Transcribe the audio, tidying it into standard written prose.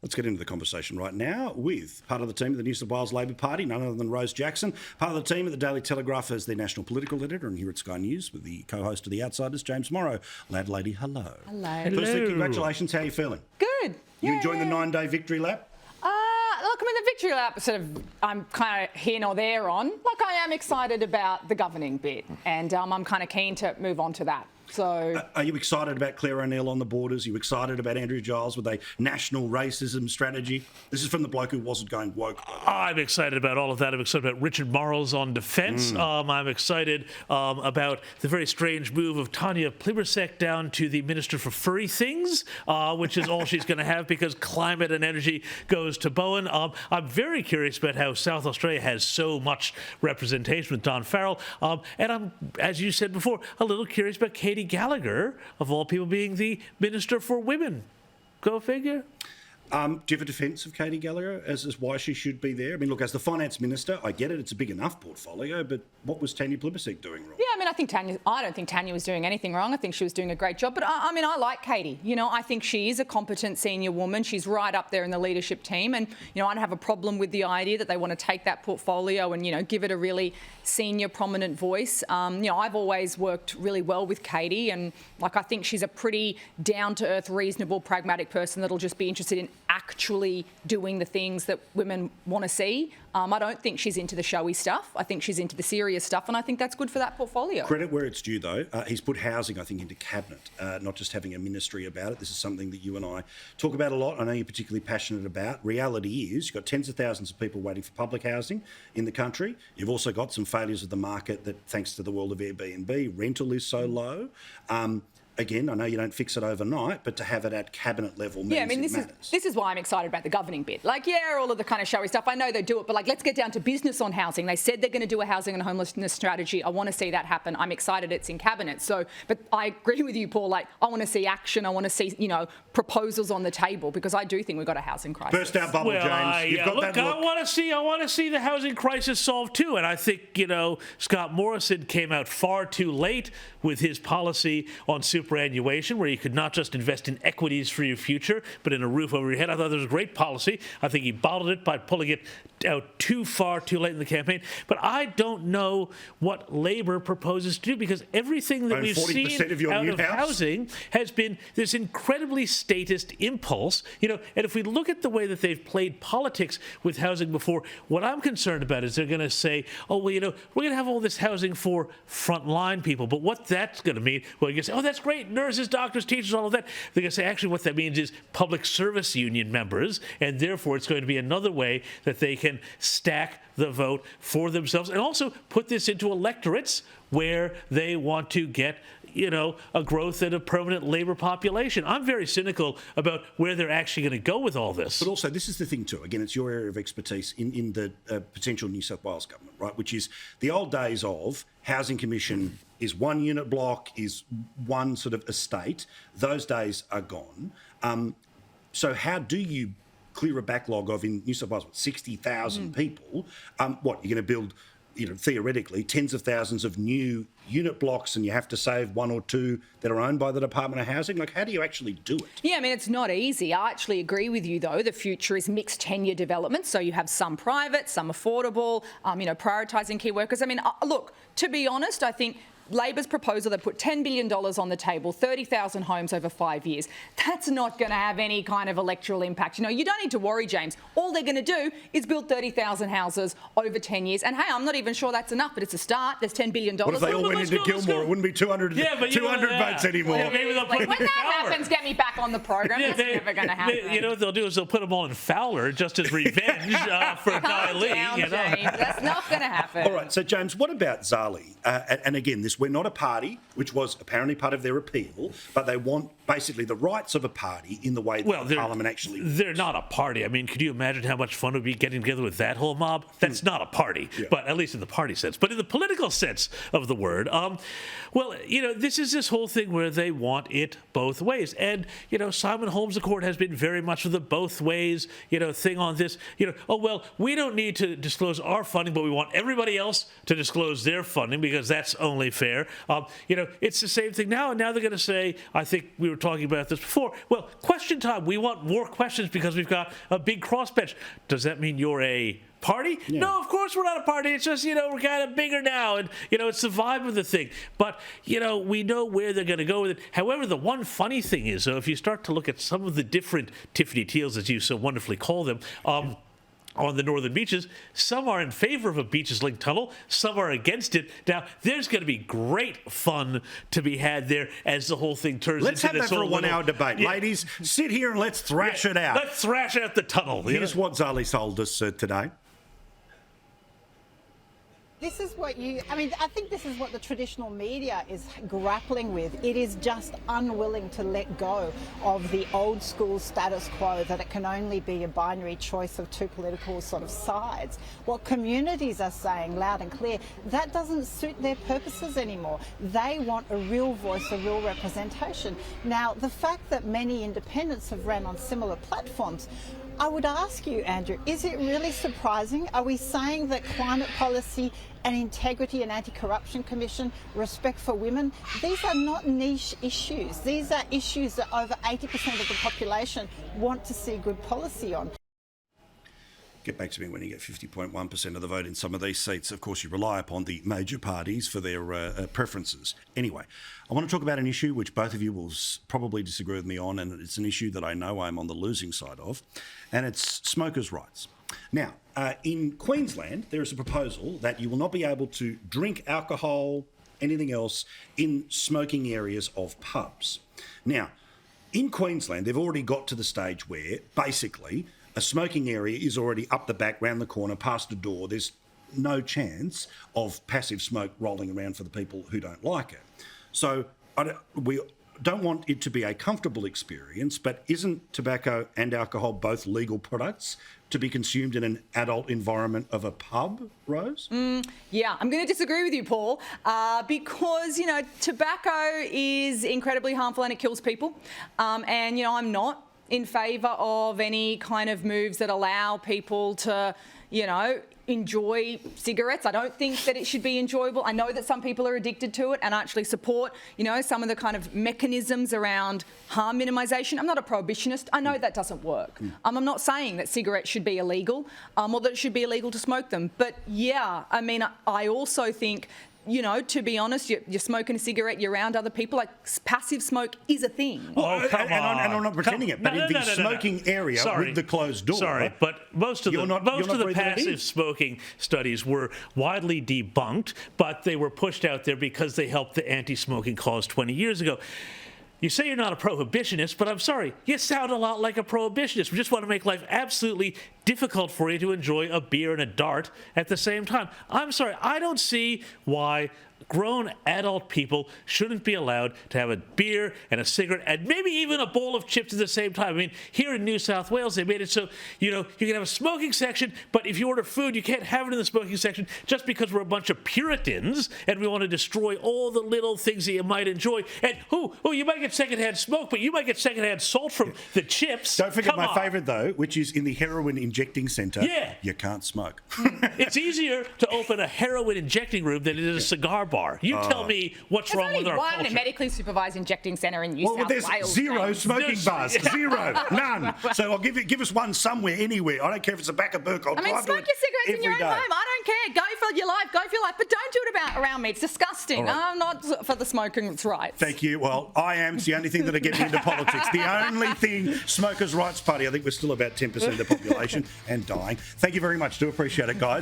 Let's get into the conversation right now with part of the team of the New South Wales Labor Party, none other than Rose Jackson, part of the team at the Daily Telegraph as their national political editor, and here at Sky News with the co-host of The Outsiders, James Morrow. Lad lady, hello. Hello. Firstly, congratulations. How are you feeling? Good. You enjoying the 9-day victory lap? Look, I mean, the victory lap I'm kind of here nor there on. Like, I am excited about the governing bit, and I'm kind of keen to move on to that. So, are you excited about Claire O'Neill on the borders? Are you excited about Andrew Giles with a national racism strategy? This is from the bloke who wasn't going woke. I'm excited about all of that. I'm excited about Richard Marles on defence. I'm excited about the very strange move of Tanya Plibersek down to the Minister for Furry Things, which is all she's going to have because climate and energy goes to Bowen. I'm very curious about how South Australia has so much representation with Don Farrell. And I'm, as you said before, a little curious about Katie Gallagher, of all people, being the Minister for Women. Go figure. Do you have a defence of Katie Gallagher as why she should be there? I mean, look, as the Finance Minister, I get it, it's a big enough portfolio, but what was Tanya Plibersek doing wrong? yeah, I mean, I don't think Tanya was doing anything wrong. I think she was doing a great job. But I mean, I like Katie. You know, I think she is a competent senior woman. She's right up there in the leadership team. And, you know, I don't have a problem with the idea that they want to take that portfolio and, you know, give it a really senior, prominent voice. You know, I've always worked really well with Katie. And, like, I think she's a pretty down-to-earth, reasonable, pragmatic person that'll just be interested in actually doing the things that women want to see. I don't think she's into the showy stuff. I think she's into the serious stuff, and I think that's good for that portfolio. Credit where it's due, though. He's put housing, I think, into cabinet, not just having a ministry about it. This is something that you and I talk about a lot. I know you're particularly passionate about. Reality is you've got tens of thousands of people waiting for public housing in the country. You've also got some failures of the market that, thanks to the world of Airbnb, rental is so low. Again, I know you don't fix it overnight, but to have it at cabinet level means it matters. This is why I'm excited about the governing bit. Like, yeah, all of the kind of showy stuff, I know they do it, but like, let's get down to business on housing. They said they're going to do a housing and homelessness strategy. I want to see that happen. I'm excited it's in cabinet. So, but I agree with you, Paul. Like, I want to see action. I want to see, you know, proposals on the table because I do think we've got a housing crisis. Burst out bubble, James. You've got look, that look. I want to see the housing crisis solved too. And I think, you know, Scott Morrison came out far too late with his policy on superannuation, where you could not just invest in equities for your future, but in a roof over your head. I thought that was a great policy. I think he bottled it by pulling it out too far, too late in the campaign. But I don't know what Labor proposes to do because everything that we've seen out of housing has been this incredibly statist impulse. You know, and if we look at the way that they've played politics with housing before, what I'm concerned about is they're going to say, oh, well, you know, we're going to have all this housing for frontline people. But what that's going to mean, well, you can say, oh, that's great, nurses, doctors, teachers, all of that. They're going to say, actually, what that means is public service union members, and therefore it's going to be another way that they can stack the vote for themselves and also put this into electorates where they want to get, you know, a growth in a permanent Labor population. I'm very cynical about where they're actually going to go with all this. But also, this is the thing too. Again, it's your area of expertise in the potential New South Wales government, right? Which is the old days of housing commission is one unit block, is one sort of estate. Those days are gone. So how do you clear a backlog of, in New South Wales, 60,000 people? What, you're going to build, you know, theoretically, tens of thousands of new unit blocks and you have to save one or two that are owned by the Department of Housing? Like, how do you actually do it? Yeah, I mean, it's not easy. I actually agree with you, though. The future is mixed tenure development. So you have some private, some affordable, you know, prioritising key workers. I mean, look, to be honest, I think Labor's proposal that put $10 billion on the table, 30,000 homes over 5 years, that's not going to have any kind of electoral impact. You know, you don't need to worry, James. All they're going to do is build 30,000 houses over 10 years. And hey, I'm not even sure that's enough, but it's a start. There's $10 billion. What if they all went into Gilmore? It wouldn't be 200 votes anymore. Yeah, maybe they'll put when that happens, get me back on the program. That's never going to happen. You know what they'll do is they'll put them all in Fowler just as revenge for Lee. You know? James, that's not going to happen. All right, so James, what about Zali? And again, we're not a party, which was apparently part of their appeal, but they want basically the rights of a party in the way that Parliament actually works. They're not a party. I mean, could you imagine how much fun it would be getting together with that whole mob? That's not a party, but at least in the party sense. But in the political sense of the word, well, you know, this is this whole thing where they want it both ways. And, you know, Simon Holmes Accord has been very much of the both ways, you know, thing on this. You know, oh, well, we don't need to disclose our funding, but we want everybody else to disclose their funding because that's only fair. You know, it's the same thing now. And now they're going to say, I think we were talking about this before. Well, question time. We want more questions because we've got a big crossbench. Does that mean you're a party? Yeah. No, of course we're not a party. It's just, we're kind of bigger now, and, it's the vibe of the thing. But, we know where they're going to go with it. However, the one funny thing is, if you start to look at some of the different Tiffany Teals, as you so wonderfully call them, on the northern beaches, some are in favor of a beaches link tunnel, some are against it. Now, there's going to be great fun to be had there as the whole thing turns Let's into have this that for a whole one-hour debate. Yeah. Ladies, sit here and let's thrash it out. Let's thrash out the tunnel. Here's what Zali told us today. This is what I think this is what the traditional media is grappling with. It is just unwilling to let go of the old school status quo that it can only be a binary choice of two political sort of sides. What communities are saying loud and clear, that doesn't suit their purposes anymore. They want a real voice, a real representation. Now, the fact that many independents have ran on similar platforms, I would ask you, Andrew, is it really surprising? Are we saying that climate policy and integrity and anti-corruption commission, respect for women, these are not niche issues. These are issues that over 80% of the population want to see good policy on. Get back to me when you get 50.1% of the vote in some of these seats. Of course, you rely upon the major parties for their preferences. Anyway, I want to talk about an issue which both of you will probably disagree with me on, and it's an issue that I know I'm on the losing side of, and it's smokers' rights. Now, in Queensland, there is a proposal that you will not be able to drink alcohol, anything else, in smoking areas of pubs. Now, in Queensland, they've already got to the stage where, basically, a smoking area is already up the back, round the corner, past the door. There's no chance of passive smoke rolling around for the people who don't like it. So we don't want it to be a comfortable experience, but isn't tobacco and alcohol both legal products to be consumed in an adult environment of a pub, Rose? Yeah, I'm going to disagree with you, Paul, because, tobacco is incredibly harmful and it kills people. And, I'm not in favour of any kind of moves that allow people to, enjoy cigarettes. I don't think that it should be enjoyable. I know that some people are addicted to it and actually support, some of the kind of mechanisms around harm minimisation. I'm not a prohibitionist. I know that doesn't work. I'm not saying that cigarettes should be illegal or that it should be illegal to smoke them. But yeah, I also think, to be honest, you're smoking a cigarette, you're around other people. Like, passive smoke is a thing. Oh, come on. And I'm not pretending it, but in the smoking area with the closed door. Sorry, but most of the passive smoking studies were widely debunked, but they were pushed out there because they helped the anti-smoking cause 20 years ago. You say you're not a prohibitionist, but I'm sorry, you sound a lot like a prohibitionist. We just want to make life absolutely difficult for you to enjoy a beer and a dart at the same time. I'm sorry, I don't see why grown adult people shouldn't be allowed to have a beer and a cigarette and maybe even a bowl of chips at the same time. Here in New South Wales, they made it so, you can have a smoking section, but if you order food, you can't have it in the smoking section just because we're a bunch of Puritans and we want to destroy all the little things that you might enjoy. And, you might get secondhand smoke, but you might get secondhand salt from the chips. Don't forget my favourite, though, which is in the heroin injecting centre. Yeah. You can't smoke. It's easier to open a heroin injecting room than it is a cigar bar. You tell me what's wrong with our culture. There's only one medically supervised injecting centre in New South Wales. There's zero smoking bars. Zero. None. So I'll give us one somewhere, anywhere. I don't care if it's the back of Burke. I'll drive smoke to your cigarettes in your own day. home. I don't care. Go for your life. But don't do it around me. It's disgusting. Right. I'm not for the smoking rights. Thank you. Well, I am. It's the only thing that'll get me into politics. The only thing, Smokers' Rights Party. I think we're still about 10% of the population and dying. Thank you very much. Do appreciate it, guys.